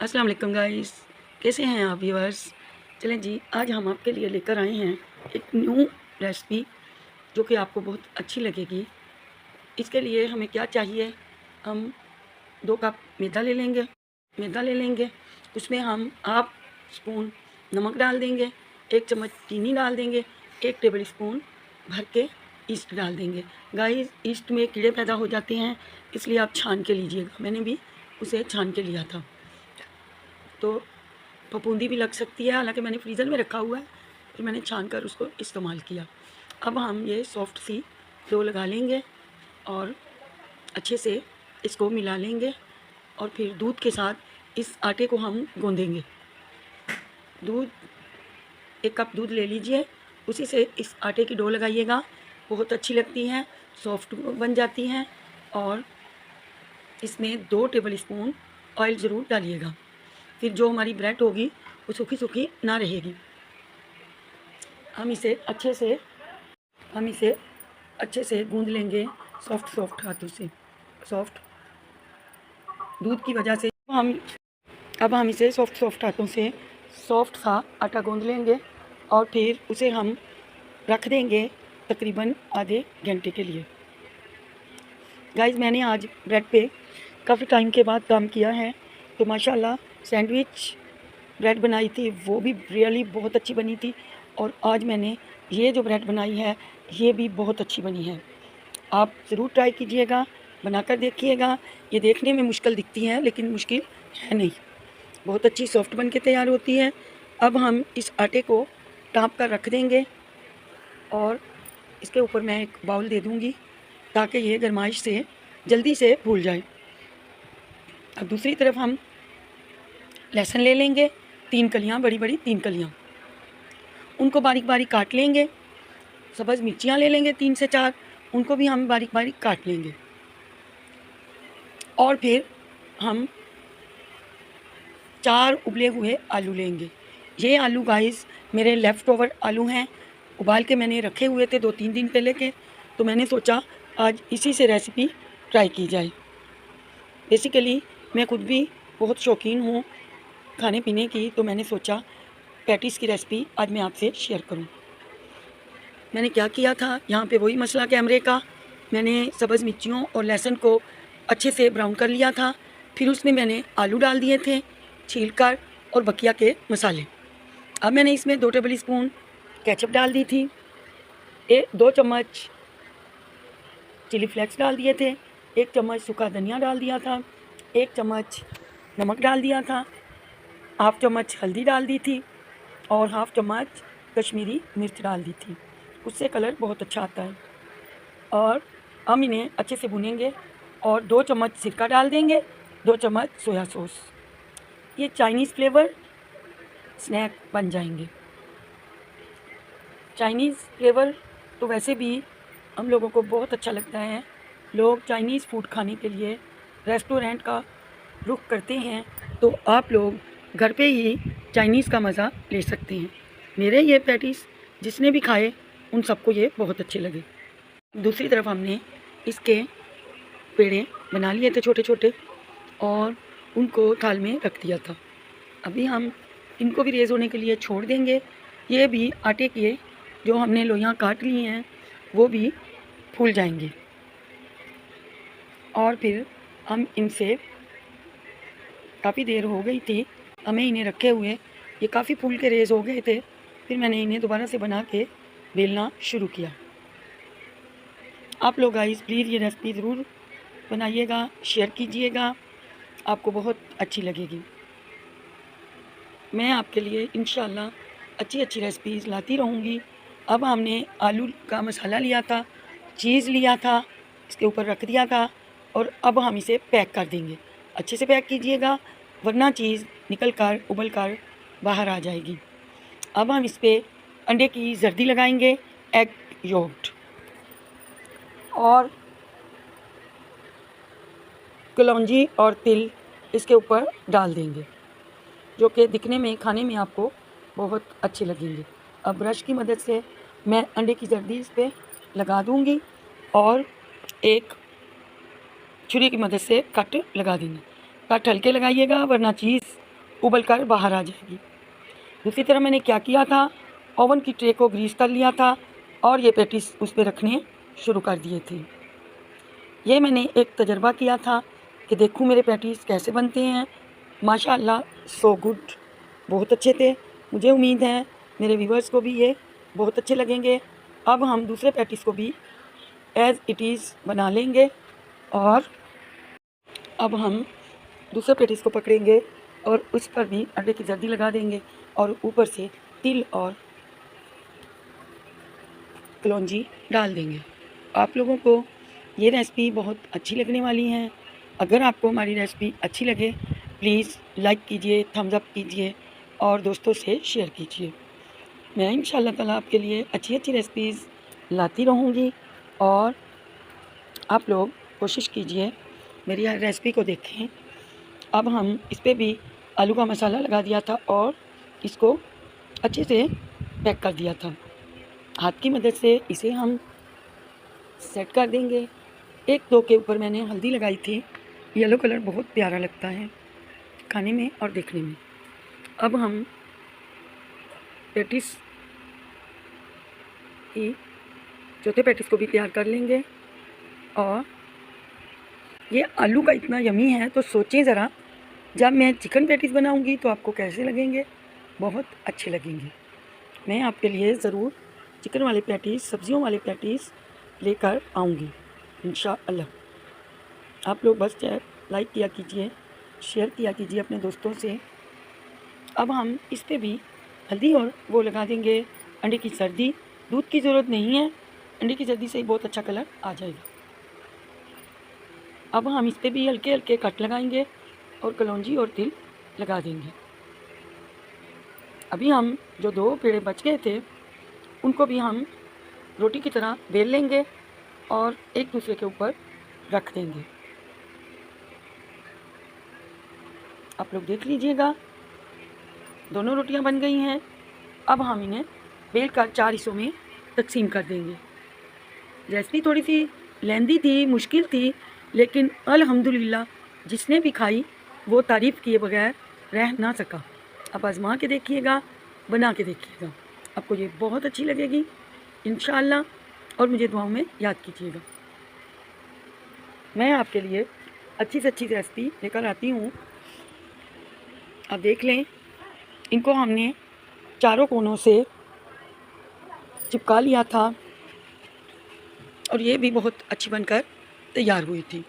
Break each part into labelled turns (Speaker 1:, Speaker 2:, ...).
Speaker 1: अस्सलाम वालेकुम गाइस, कैसे हैं आप व्यूअर्स। चलें जी, आज हम आपके लिए लेकर आए हैं एक न्यू रेसिपी जो कि आपको बहुत अच्छी लगेगी। इसके लिए हमें क्या चाहिए, हम 2 कप मैदा ले लेंगे। उसमें हम हाफ स्पून नमक डाल देंगे, 1 चम्मच चीनी डाल देंगे, 1 टेबल स्पून भर के ईस्ट डाल देंगे। गाइस, ईस्ट में कीड़े पैदा हो जाते हैं, इसलिए आप छान के लीजिएगा। मैंने भी उसे छान के लिया था, तो फफूंदी भी लग सकती है। हालांकि मैंने फ्रीज़र में रखा हुआ है, फिर मैंने छान कर उसको इस्तेमाल किया। अब हम ये सॉफ्ट सी डो लगा लेंगे और अच्छे से इसको मिला लेंगे और फिर दूध के साथ इस आटे को हम गूंदेंगे। 1 कप दूध ले लीजिए, उसी से इस आटे की डो लगाइएगा। बहुत अच्छी लगती है, सॉफ्ट बन जाती हैं। और इसमें 2 टेबल स्पून ऑयल ज़रूर डालिएगा, फिर जो हमारी ब्रेड होगी वो सूखी सूखी ना रहेगी। हम इसे अच्छे से गूंद लेंगे सॉफ्ट हाथों से। सॉफ्ट दूध की वजह से अब हम इसे सॉफ्ट हाथों से सॉफ्ट सा आटा गूंद लेंगे और फिर उसे हम रख देंगे तकरीबन आधे घंटे के लिए। गाइस, मैंने आज ब्रेड पे काफ़ी टाइम के बाद काम किया है, तो माशाल्लाह सैंडविच ब्रेड बनाई थी, वो भी रियली बहुत अच्छी बनी थी। और आज मैंने ये जो ब्रेड बनाई है, ये भी बहुत अच्छी बनी है। आप ज़रूर ट्राई कीजिएगा, बनाकर देखिएगा। ये देखने में मुश्किल दिखती है, लेकिन मुश्किल है नहीं, बहुत अच्छी सॉफ्ट बन के तैयार होती है। अब हम इस आटे को टाँप कर रख देंगे और इसके ऊपर मैं एक बाउल दे दूँगी ताकि ये गरमाइश से जल्दी से फूल जाए। अब दूसरी तरफ हम लहसुन ले लेंगे, 3 कलियाँ, बड़ी बड़ी 3 कलियाँ, उनको बारीक बारीक काट लेंगे। सब्ज़ मिर्चियाँ ले लेंगे 3 से 4, उनको भी हम बारीक बारीक काट लेंगे। और फिर हम 4 उबले हुए आलू लेंगे। ये आलू गाइस मेरे लेफ़्ट ओवर आलू हैं, उबाल के मैंने रखे हुए थे 2-3 दिन पहले के, तो मैंने सोचा आज इसी से रेसिपी ट्राई की जाए। बेसिकली मैं खुद भी बहुत शौकीन हूँ खाने पीने की, तो मैंने सोचा पैटीज़ की रेसिपी आज मैं आपसे शेयर करूँ। मैंने क्या किया था, यहाँ पे वही मसाला कैमरे का, मैंने सब्ज़ मिर्चियों और लहसुन को अच्छे से ब्राउन कर लिया था। फिर उसमें मैंने आलू डाल दिए थे छील कर और बकिया के मसाले। अब मैंने इसमें 2 टेबल स्पून केचप डाल दी थी, 2 चम्मच चिली फ्लेक्स डाल दिए थे, 1 चम्मच सूखा धनिया डाल दिया था, 1 चम्मच नमक डाल दिया था, हाफ चम्मच हल्दी डाल दी थी और हाफ चम्मच कश्मीरी मिर्च डाल दी थी। उससे कलर बहुत अच्छा आता है। और हम इन्हें अच्छे से भुनेंगे और 2 चम्मच सिरका डाल देंगे, 2 चम्मच सोया सॉस। ये चाइनीज़ फ्लेवर स्नैक बन जाएंगे। चाइनीज़ फ्लेवर तो वैसे भी हम लोगों को बहुत अच्छा लगता है। लोग चाइनीज़ फूड खाने के लिए रेस्टोरेंट का रुख करते हैं, तो आप लोग घर पे ही चाइनीज़ का मज़ा ले सकते हैं। मेरे ये पैटीज़ जिसने भी खाए उन सबको ये बहुत अच्छे लगे। दूसरी तरफ हमने इसके पेड़े बना लिए थे छोटे छोटे और उनको थाल में रख दिया था। अभी हम इनको भी रेज़ होने के लिए छोड़ देंगे। ये भी आटे के जो हमने लोइयाँ काट ली हैं वो भी फूल जाएंगे और फिर हम इनसे काफ़ी देर हो गई थी हमें इन्हें रखे हुए, ये काफ़ी फूल के रेज़ हो गए थे। फिर मैंने इन्हें दोबारा से बना के बेलना शुरू किया। आप लोग गाइस प्लीज़ ये रेसिपी ज़रूर बनाइएगा, शेयर कीजिएगा, आपको बहुत अच्छी लगेगी। मैं आपके लिए इंशाल्लाह अच्छी रेसिपीज़ लाती रहूँगी। अब हमने आलू का मसाला लिया था, चीज़ लिया था, इसके ऊपर रख दिया था और अब हम इसे पैक कर देंगे। अच्छे से पैक कीजिएगा, वरना चीज़ निकल कर उबल कर बाहर आ जाएगी। अब हम इस पर अंडे की जर्दी लगाएंगे, एग योगर्ट, और कलौंजी और तिल इसके ऊपर डाल देंगे, जो कि दिखने में खाने में आपको बहुत अच्छे लगेंगे। अब ब्रश की मदद से मैं अंडे की जर्दी इस पर लगा दूंगी और एक छुरी की मदद से कट लगा देंगे। कट हल्के लगाइएगा, वरना चीज़ उबल कर बाहर आ जाएगी। दूसरी तरफ मैंने क्या किया था, ओवन की ट्रे को ग्रीस कर लिया था और ये पैटीज उस पर रखने शुरू कर दिए थे। ये मैंने एक तजर्बा किया था कि देखूं मेरे पैटीज कैसे बनते हैं। माशाअल्लाह सो गुड, बहुत अच्छे थे। मुझे उम्मीद है मेरे व्यूवर्स को भी ये बहुत अच्छे लगेंगे। अब हम दूसरे पैटीज को भी एज़ इट इज़ बना लेंगे और अब हम दूसरे पैटीज को पकड़ेंगे और उस पर भी अंडे की जर्दी लगा देंगे और ऊपर से तिल और कलौंजी डाल देंगे। आप लोगों को ये रेसिपी बहुत अच्छी लगने वाली है। अगर आपको हमारी रेसिपी अच्छी लगे प्लीज़ लाइक कीजिए, थम्स अप कीजिए और दोस्तों से शेयर कीजिए। मैं इंशाअल्लाह ताला आपके लिए अच्छी अच्छी रेसिपीज़ लाती रहूँगी और आप लोग कोशिश कीजिए मेरी हर रेसिपी को देखें। अब हम इस पर भी आलू का मसाला लगा दिया था और इसको अच्छे से पैक कर दिया था। हाथ की मदद से इसे हम सेट कर देंगे। एक दो के ऊपर मैंने हल्दी लगाई थी। येलो कलर बहुत प्यारा लगता है खाने में और देखने में। अब हम पैटीज की चौथे पैटीज को भी तैयार कर लेंगे और ये आलू का इतना यमी है तो सोचें ज़रा, जब मैं चिकन पैटीज बनाऊंगी तो आपको कैसे लगेंगे, बहुत अच्छे लगेंगे। मैं आपके लिए ज़रूर चिकन वाले पैटीज, सब्जियों वाले पैटीज लेकर आऊँगी इंशाअल्लाह। आप लोग बस लाइक किया कीजिए, शेयर किया कीजिए अपने दोस्तों से। अब हम इस पर भी हल्दी और वो लगा देंगे अंडे की सर्दी। दूध की ज़रूरत नहीं है, अंडे की सर्दी से ही बहुत अच्छा कलर आ जाएगा। अब हम इस पर भी हल्के हल्के कट लगाएंगे और कलौंजी और तिल लगा देंगे। अभी हम जो दो पेड़े बच गए थे उनको भी हम रोटी की तरह बेल लेंगे और एक दूसरे के ऊपर रख देंगे। आप लोग देख लीजिएगा, दोनों रोटियां बन गई हैं। अब हम इन्हें बेल कर 4 हिस्सों में तकसीम कर देंगे। रेसिपी थोड़ी सी लेंदी थी, मुश्किल थी, लेकिन अल्हम्दुलिल्लाह जिसने भी खाई वो तारीफ़ किए बगैर रह ना सका। आप आज़मा के देखिएगा, बना के देखिएगा, आपको ये बहुत अच्छी लगेगी इंशाअल्लाह। और मुझे दुआओं में याद कीजिएगा। मैं आपके लिए अच्छी से अच्छी रेसिपी लेकर आती हूँ। आप देख लें, इनको हमने चारों कोनों से चिपका लिया था और ये भी बहुत अच्छी बनकर तैयार हुई थी।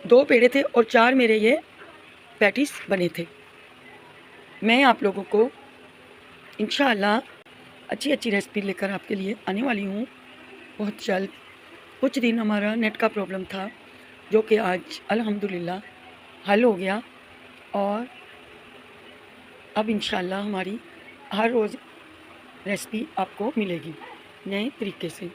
Speaker 1: 2 पेड़े थे और 4 मेरे ये पैटीज बने थे। मैं आप लोगों को इंशाअल्लाह अच्छी अच्छी रेसिपी लेकर आपके लिए आने वाली हूँ बहुत जल्द। कुछ दिन हमारा नेट का प्रॉब्लम था जो कि आज अल्हम्दुलिल्लाह हल हो गया और अब इंशाअल्लाह हमारी हर रोज़ रेसिपी आपको मिलेगी नए तरीके से।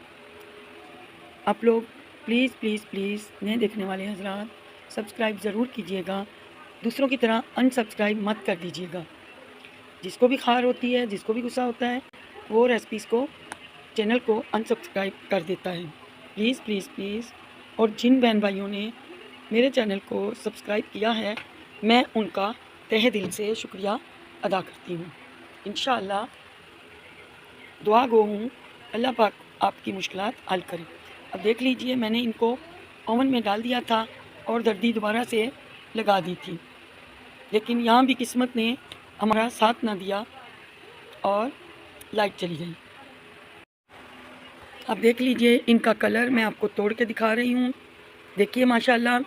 Speaker 1: आप लोग प्लीज़ प्लीज़ प्लीज़ नए देखने वाले हज़रात सब्सक्राइब ज़रूर कीजिएगा। दूसरों की तरह अनसब्सक्राइब मत कर दीजिएगा। जिसको भी खार होती है, जिसको भी गुस्सा होता है, वो रेसिपीज़ को, चैनल को अनसब्सक्राइब कर देता है। Please please please. और जिन बहन भाइयों ने मेरे चैनल को सब्सक्राइब किया है मैं उनका तहे दिल से शुक्रिया अदा करती हूँ। इंशाअल्लाह दुआ गो हूँ अल्लाह पाक आपकी मुश्किलात हल करे। अब देख लीजिए, मैंने इनको ओवन में डाल दिया था और दर्दी दोबारा से लगा दी थी, लेकिन यहाँ भी किस्मत ने हमारा साथ ना दिया और लाइट चली गई। अब देख लीजिए, इनका कलर मैं आपको तोड़ के दिखा रही हूँ। देखिए माशाल्लाह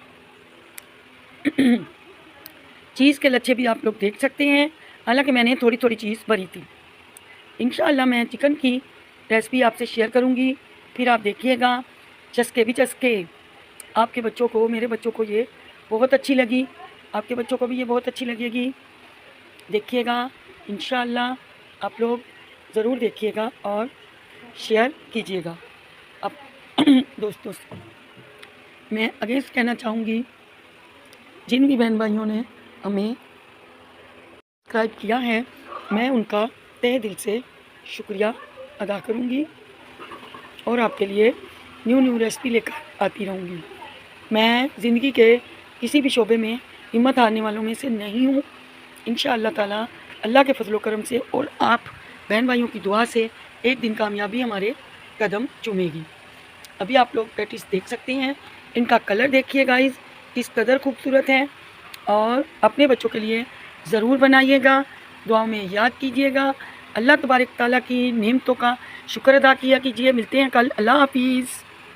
Speaker 1: चीज़ के लच्छे भी आप लोग देख सकते हैं, हालांकि मैंने थोड़ी थोड़ी चीज़ भरी थी। इंशाअल्लाह मैं चिकन की रेसिपी आपसे शेयर करूँगी, फिर आप देखिएगा चस्के भी चस्के। आपके बच्चों को, मेरे बच्चों को ये बहुत अच्छी लगी, आपके बच्चों को भी ये बहुत अच्छी लगेगी। देखिएगा इंशाअल्लाह, आप लोग ज़रूर देखिएगा और शेयर कीजिएगा। अब दोस्तों मैं अगेंस्ट कहना चाहूँगी, जिन भी बहन भाइयों ने हमें सब्सक्राइब किया है मैं उनका तहे दिल से शुक्रिया अदा करूँगी और आपके लिए न्यू रेसिपी लेकर आती रहूँगी। मैं ज़िंदगी के किसी भी शोबे में हिम्मत हारने वालों में से नहीं हूँ। इंशाअल्लाह ताला अल्लाह के फजलो करम से और आप बहन भाइयों की दुआ से एक दिन कामयाबी हमारे कदम चूमेगी। अभी आप लोग पैटिस देख सकते हैं, इनका कलर देखिए गाइस किस कदर खूबसूरत है। और अपने बच्चों के लिए ज़रूर बनाइएगा, दुआओं में याद कीजिएगा। अल्लाह तबारक ताला की नेमतों का शुक्र अदा किया कीजिए। मिलते हैं कल। अल्लाह हाफिज़।